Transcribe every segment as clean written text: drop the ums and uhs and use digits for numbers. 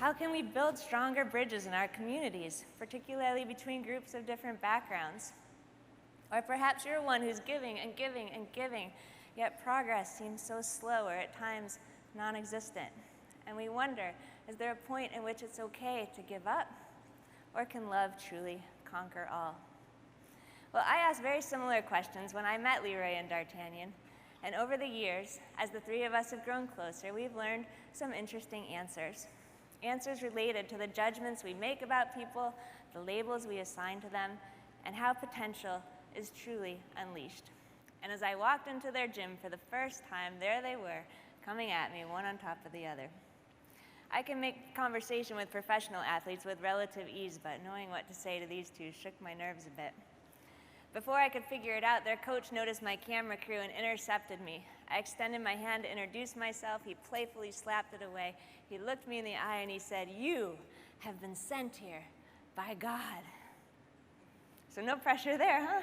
How can we build stronger bridges in our communities, particularly between groups of different backgrounds? Or perhaps you're one who's giving and giving and giving, yet progress seems so slow or at times non-existent. And we wonder, is there a point in which it's okay to give up? Or can love truly conquer all? Well, I asked very similar questions when I met Leroy and D'Artagnan. And over the years, as the three of us have grown closer, we've learned some interesting answers. Answers related to the judgments we make about people, the labels we assign to them, and how potential is truly unleashed. And as I walked into their gym for the first time, there they were, coming at me, one on top of the other. I can make conversation with professional athletes with relative ease, but knowing what to say to these two shook my nerves a bit. Before I could figure it out, their coach noticed my camera crew and intercepted me. I extended my hand to introduce myself. He playfully slapped it away. He looked me in the eye and he said, "You have been sent here by God." So no pressure there, huh?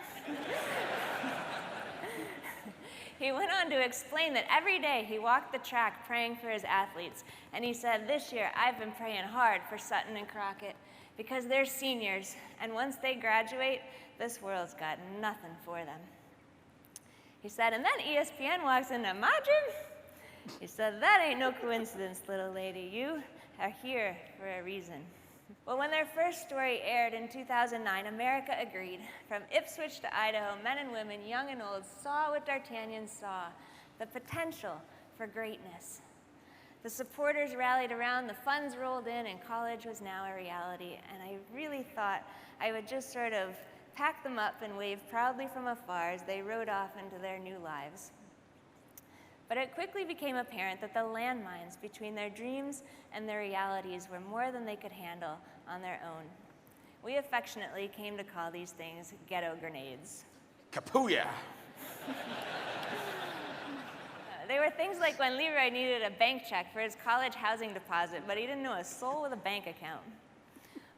He went on to explain that every day he walked the track praying for his athletes. And he said, "This year I've been praying hard for Sutton and Crockett because they're seniors, and once they graduate, this world's got nothing for them." He said, and then ESPN walks into my gym. He said, "That ain't no coincidence, little lady. You are here for a reason." Well, when their first story aired in 2009, America agreed. From Ipswich to Idaho, men and women, young and old, saw what D'Artagnan saw, the potential for greatness. The supporters rallied around, the funds rolled in, and college was now a reality. And I really thought I would just sort of pack them up and wave proudly from afar as they rode off into their new lives. But it quickly became apparent that the landmines between their dreams and their realities were more than they could handle on their own. We affectionately came to call these things ghetto grenades. Kapuya! They were things like when Leroy needed a bank check for his college housing deposit, but he didn't know a soul with a bank account.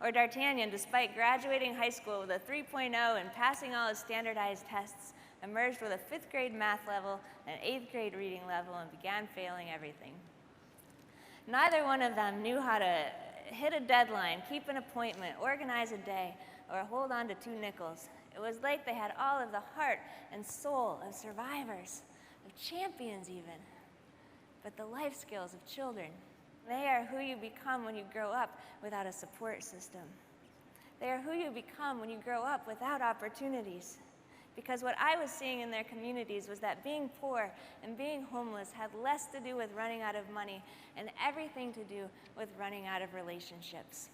Or D'Artagnan, despite graduating high school with a 3.0 and passing all his standardized tests, emerged with a 5th grade math level and an 8th grade reading level and began failing everything. Neither one of them knew how to hit a deadline, keep an appointment, organize a day, or hold on to 2 nickels. It was like they had all of the heart and soul of survivors, of champions even, but the life skills of children. They are who you become when you grow up without a support system. They are who you become when you grow up without opportunities. Because what I was seeing in their communities was that being poor and being homeless had less to do with running out of money and everything to do with running out of relationships.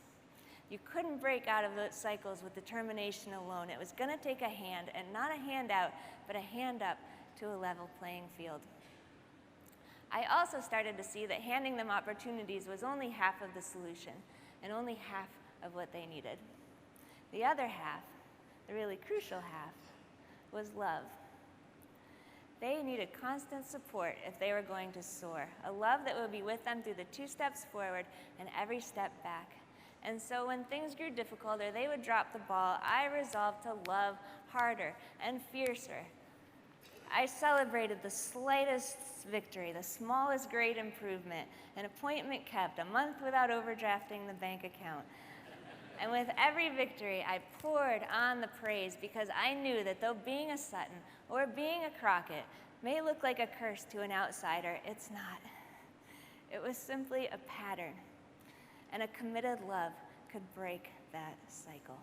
You couldn't break out of those cycles with determination alone. It was going to take a hand, and not a handout, but a hand up to a level playing field. I also started to see that handing them opportunities was only half of the solution and only half of what they needed. The other half, the really crucial half, was love. They needed constant support if they were going to soar, a love that would be with them through the 2 steps forward and every step back. And so when things grew difficult or they would drop the ball, I resolved to love harder and fiercer. I celebrated the slightest victory, the smallest grade improvement, an appointment kept, a month without overdrafting the bank account. And with every victory, I poured on the praise because I knew that though being a Sutton or being a Crockett may look like a curse to an outsider, it's not. It was simply a pattern, and a committed love could break that cycle.